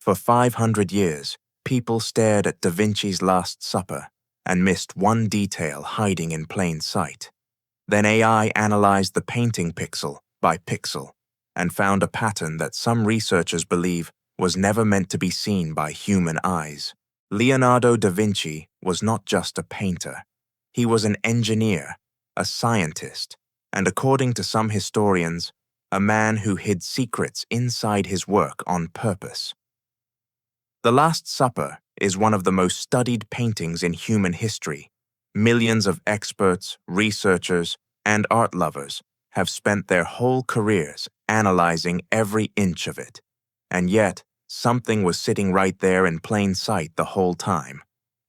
For 500 years, people stared at Da Vinci's Last Supper and missed one detail hiding in plain sight. Then AI analyzed the painting pixel by pixel and found a pattern that some researchers believe was never meant to be seen by human eyes. Leonardo da Vinci was not just a painter. He was an engineer, a scientist, and according to some historians, a man who hid secrets inside his work on purpose. The Last Supper is one of the most studied paintings in human history. Millions of experts, researchers, and art lovers have spent their whole careers analyzing every inch of it. And yet, something was sitting right there in plain sight the whole time.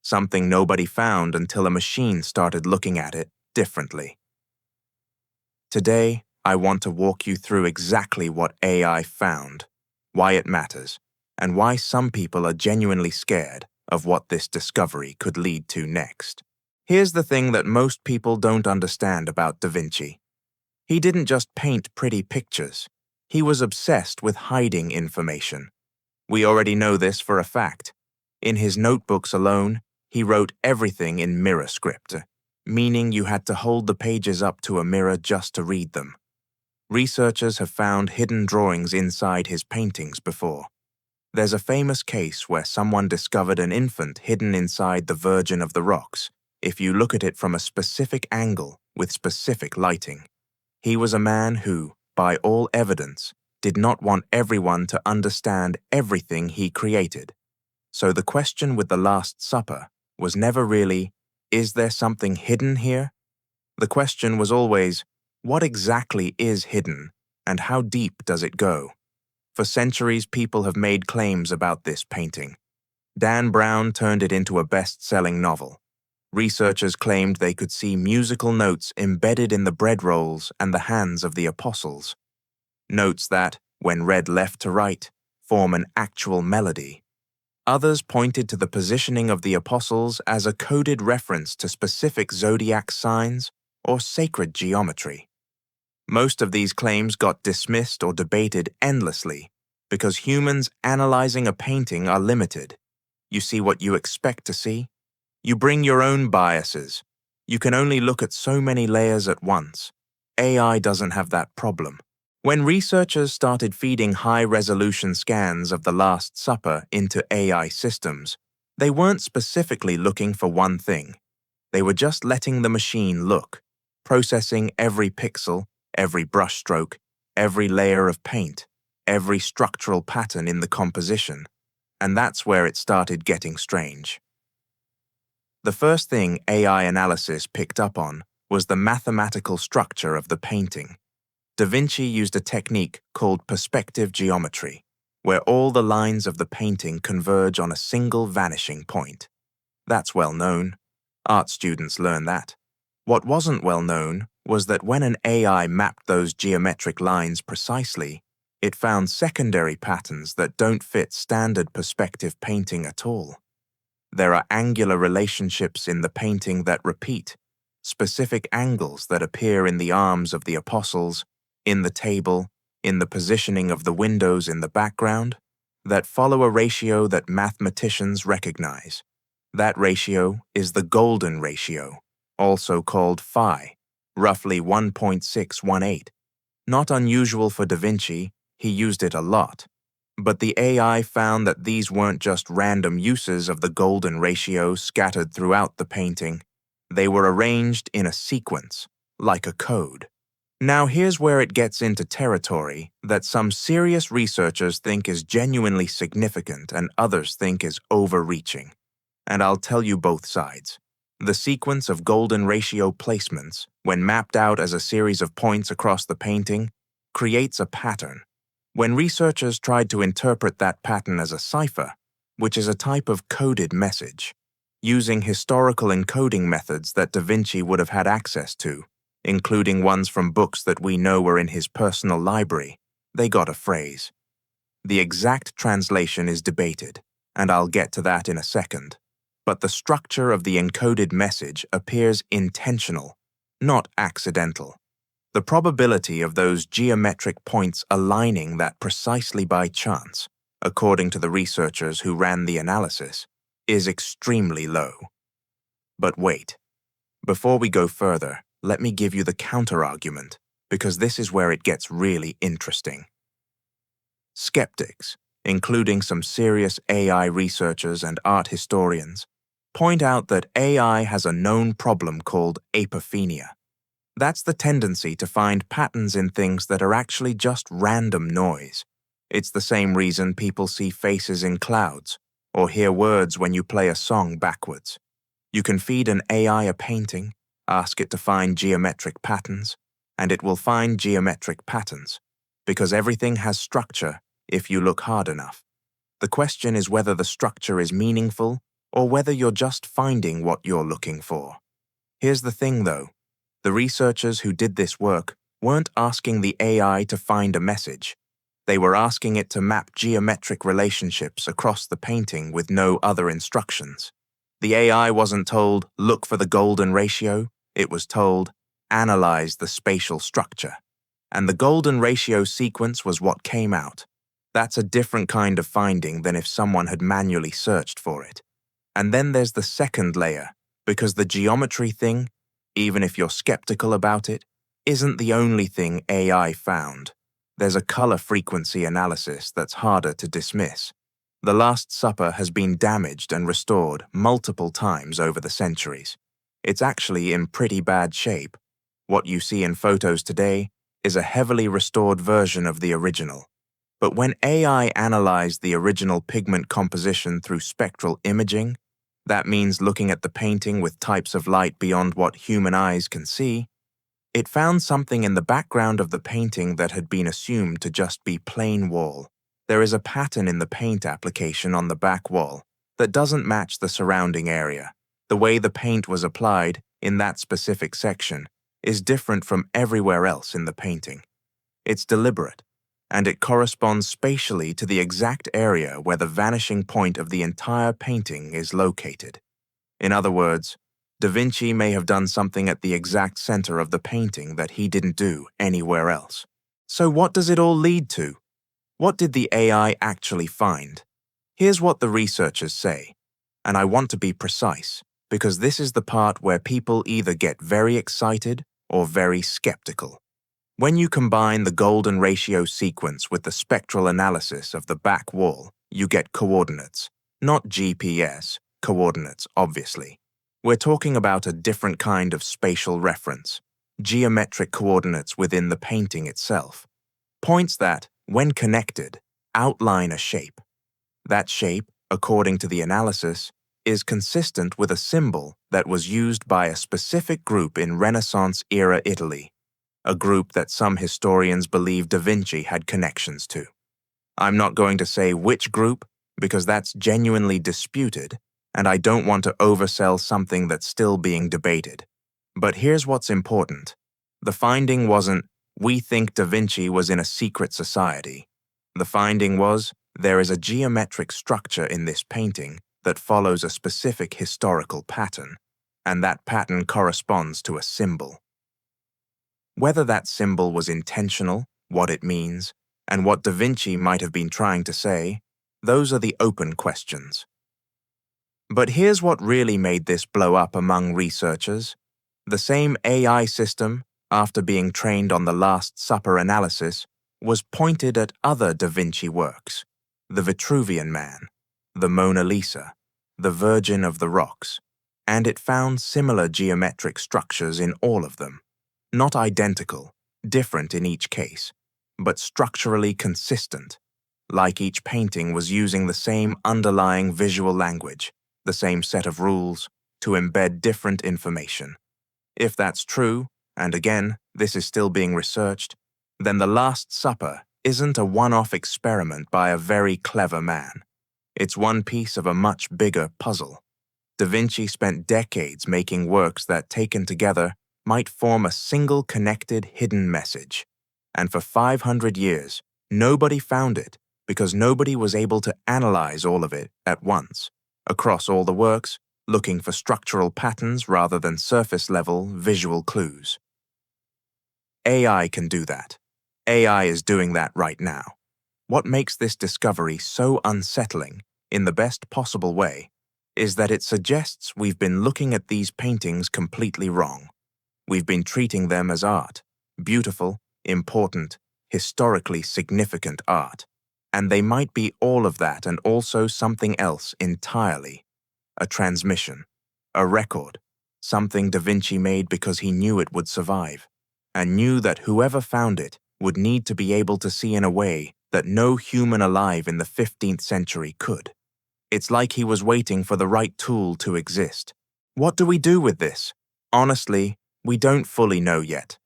Something nobody found until a machine started looking at it differently. Today, I want to walk you through exactly what AI found, why it matters, and why some people are genuinely scared of what this discovery could lead to next. Here's the thing that most people don't understand about Da Vinci. He didn't just paint pretty pictures. He was obsessed with hiding information. We already know this for a fact. In his notebooks alone, he wrote everything in mirror script, meaning you had to hold the pages up to a mirror just to read them. Researchers have found hidden drawings inside his paintings before. There's a famous case where someone discovered an infant hidden inside the Virgin of the Rocks if you look at it from a specific angle with specific lighting. He was a man who, by all evidence, did not want everyone to understand everything he created. So the question with the Last Supper was never really, is there something hidden here? The question was always, what exactly is hidden, and how deep does it go? For centuries, people have made claims about this painting. Dan Brown turned it into a best-selling novel. Researchers claimed they could see musical notes embedded in the bread rolls and the hands of the apostles. Notes that, when read left to right, form an actual melody. Others pointed to the positioning of the apostles as a coded reference to specific zodiac signs or sacred geometry. Most of these claims got dismissed or debated endlessly because humans analyzing a painting are limited. You see what you expect to see. You bring your own biases. You can only look at so many layers at once. AI doesn't have that problem. When researchers started feeding high-resolution scans of the Last Supper into AI systems, they weren't specifically looking for one thing. They were just letting the machine look, processing every pixel, every brushstroke, every layer of paint, every structural pattern in the composition. And that's where it started getting strange. The first thing AI analysis picked up on was the mathematical structure of the painting. Da Vinci used a technique called perspective geometry, where all the lines of the painting converge on a single vanishing point. That's well known. Art students learn that. What wasn't well known was that when an AI mapped those geometric lines precisely, it found secondary patterns that don't fit standard perspective painting at all. There are angular relationships in the painting that repeat, specific angles that appear in the arms of the apostles, in the table, in the positioning of the windows in the background, that follow a ratio that mathematicians recognize. That ratio is the golden ratio, also called phi, roughly 1.618. Not unusual for Da Vinci, he used it a lot. But the AI found that these weren't just random uses of the golden ratio scattered throughout the painting. They were arranged in a sequence, like a code. Now here's where it gets into territory that some serious researchers think is genuinely significant and others think is overreaching. And I'll tell you both sides. The sequence of golden ratio placements, when mapped out as a series of points across the painting, creates a pattern. When researchers tried to interpret that pattern as a cipher, which is a type of coded message, using historical encoding methods that Da Vinci would have had access to, including ones from books that we know were in his personal library, they got a phrase. The exact translation is debated, and I'll get to that in a second. But the structure of the encoded message appears intentional, not accidental. The probability of those geometric points aligning that precisely by chance according to the researchers who ran the analysis, is extremely low. But wait, before we go further, let me give you the counter-argument, because this is where it gets really interesting. Skeptics, including some serious AI researchers and art historians, point out that AI has a known problem called apophenia. That's the tendency to find patterns in things that are actually just random noise. It's the same reason people see faces in clouds, or hear words when you play a song backwards. You can feed an AI a painting, ask it to find geometric patterns, and it will find geometric patterns, because everything has structure if you look hard enough. The question is whether the structure is meaningful or whether you're just finding what you're looking for. Here's the thing, though. The researchers who did this work weren't asking the AI to find a message. They were asking it to map geometric relationships across the painting with no other instructions. The AI wasn't told, look for the golden ratio. It was told, analyze the spatial structure. And the golden ratio sequence was what came out. That's a different kind of finding than if someone had manually searched for it. And then there's the second layer, because the geometry thing, even if you're skeptical about it, isn't the only thing AI found. There's a color frequency analysis that's harder to dismiss. The Last Supper has been damaged and restored multiple times over the centuries. It's actually in pretty bad shape. What you see in photos today is a heavily restored version of the original. But when AI analyzed the original pigment composition through spectral imaging, that means looking at the painting with types of light beyond what human eyes can see, it found something in the background of the painting that had been assumed to just be plain wall. There is a pattern in the paint application on the back wall that doesn't match the surrounding area. The way the paint was applied in that specific section is different from everywhere else in the painting. It's deliberate, and it corresponds spatially to the exact area where the vanishing point of the entire painting is located. In other words, Da Vinci may have done something at the exact center of the painting that he didn't do anywhere else. So what does it all lead to? What did the AI actually find? Here's what the researchers say, and I want to be precise, because this is the part where people either get very excited or very skeptical. When you combine the golden ratio sequence with the spectral analysis of the back wall, you get coordinates, not GPS coordinates, obviously. We're talking about a different kind of spatial reference, geometric coordinates within the painting itself. Points that, when connected, outline a shape. That shape, according to the analysis, is consistent with a symbol that was used by a specific group in Renaissance-era Italy, a group that some historians believe Da Vinci had connections to. I'm not going to say which group, because that's genuinely disputed, and I don't want to oversell something that's still being debated. But here's what's important. The finding wasn't, we think Da Vinci was in a secret society. The finding was, there is a geometric structure in this painting that follows a specific historical pattern, and that pattern corresponds to a symbol. Whether that symbol was intentional, what it means, and what Da Vinci might have been trying to say, those are the open questions. But here's what really made this blow up among researchers. The same AI system, after being trained on the Last Supper analysis, was pointed at other Da Vinci works, the Vitruvian Man, the Mona Lisa, the Virgin of the Rocks, and it found similar geometric structures in all of them. Not identical, different in each case, but structurally consistent, like each painting was using the same underlying visual language, the same set of rules, to embed different information. If that's true, and again, this is still being researched, then the Last Supper isn't a one-off experiment by a very clever man. It's one piece of a much bigger puzzle. Da Vinci spent decades making works that, taken together, might form a single connected hidden message. And for 500 years, nobody found it because nobody was able to analyze all of it at once, across all the works, looking for structural patterns rather than surface-level visual clues. AI can do that. AI is doing that right now. What makes this discovery so unsettling, in the best possible way, is that it suggests we've been looking at these paintings completely wrong. We've been treating them as art, beautiful, important, historically significant art. And they might be all of that and also something else entirely. A transmission, a record, something Da Vinci made because he knew it would survive, and knew that whoever found it would need to be able to see in a way that no human alive in the 15th century could. It's like he was waiting for the right tool to exist. What do we do with this? Honestly, we don't fully know yet.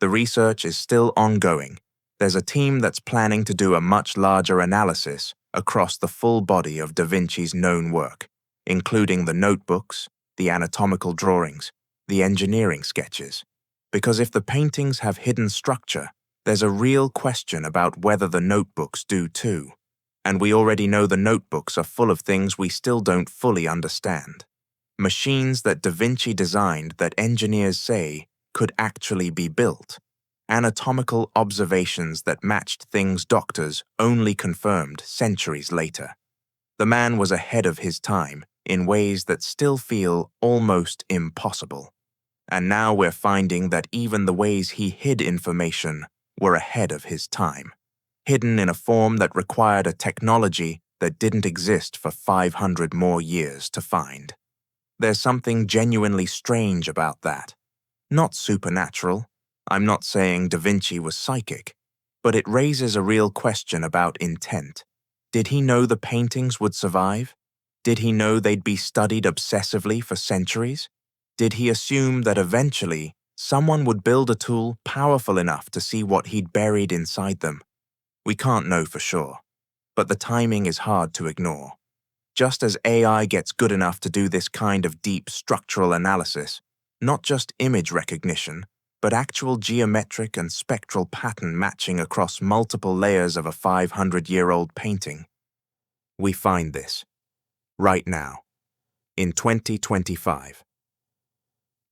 The research is still ongoing. There's a team that's planning to do a much larger analysis across the full body of Da Vinci's known work, including the notebooks, the anatomical drawings, the engineering sketches. Because if the paintings have hidden structure, there's a real question about whether the notebooks do too. And we already know the notebooks are full of things we still don't fully understand. Machines that Da Vinci designed that engineers say could actually be built. Anatomical observations that matched things doctors only confirmed centuries later. The man was ahead of his time in ways that still feel almost impossible. And now we're finding that even the ways he hid information were ahead of his time, hidden in a form that required a technology that didn't exist for 500 more years to find. There's something genuinely strange about that. Not supernatural. I'm not saying Da Vinci was psychic, but it raises a real question about intent. Did he know the paintings would survive? Did he know they'd be studied obsessively for centuries? Did he assume that eventually someone would build a tool powerful enough to see what he'd buried inside them? We can't know for sure, but the timing is hard to ignore. Just as AI gets good enough to do this kind of deep structural analysis, not just image recognition, but actual geometric and spectral pattern matching across multiple layers of a 500-year-old painting, we find this right now, in 2025.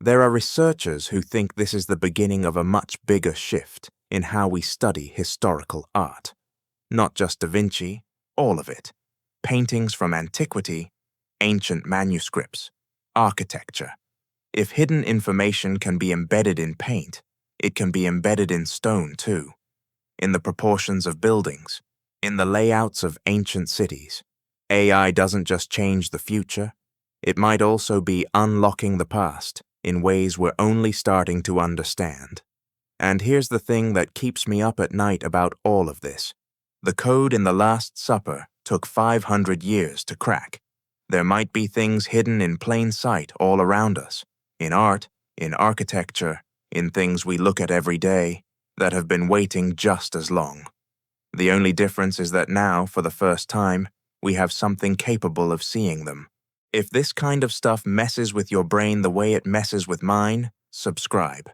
There are researchers who think this is the beginning of a much bigger shift in how we study historical art. Not just Da Vinci, all of it. Paintings from antiquity, ancient manuscripts, architecture. If hidden information can be embedded in paint, it can be embedded in stone too, in the proportions of buildings, in the layouts of ancient cities. AI doesn't just change the future, it might also be unlocking the past in ways we're only starting to understand. And here's the thing that keeps me up at night about all of this. The code in The Last Supper took 500 years to crack. There might be things hidden in plain sight all around us, in art, in architecture, in things we look at every day, that have been waiting just as long. The only difference is that now, for the first time, we have something capable of seeing them. If this kind of stuff messes with your brain the way it messes with mine, subscribe.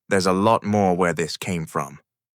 There's a lot more where this came from.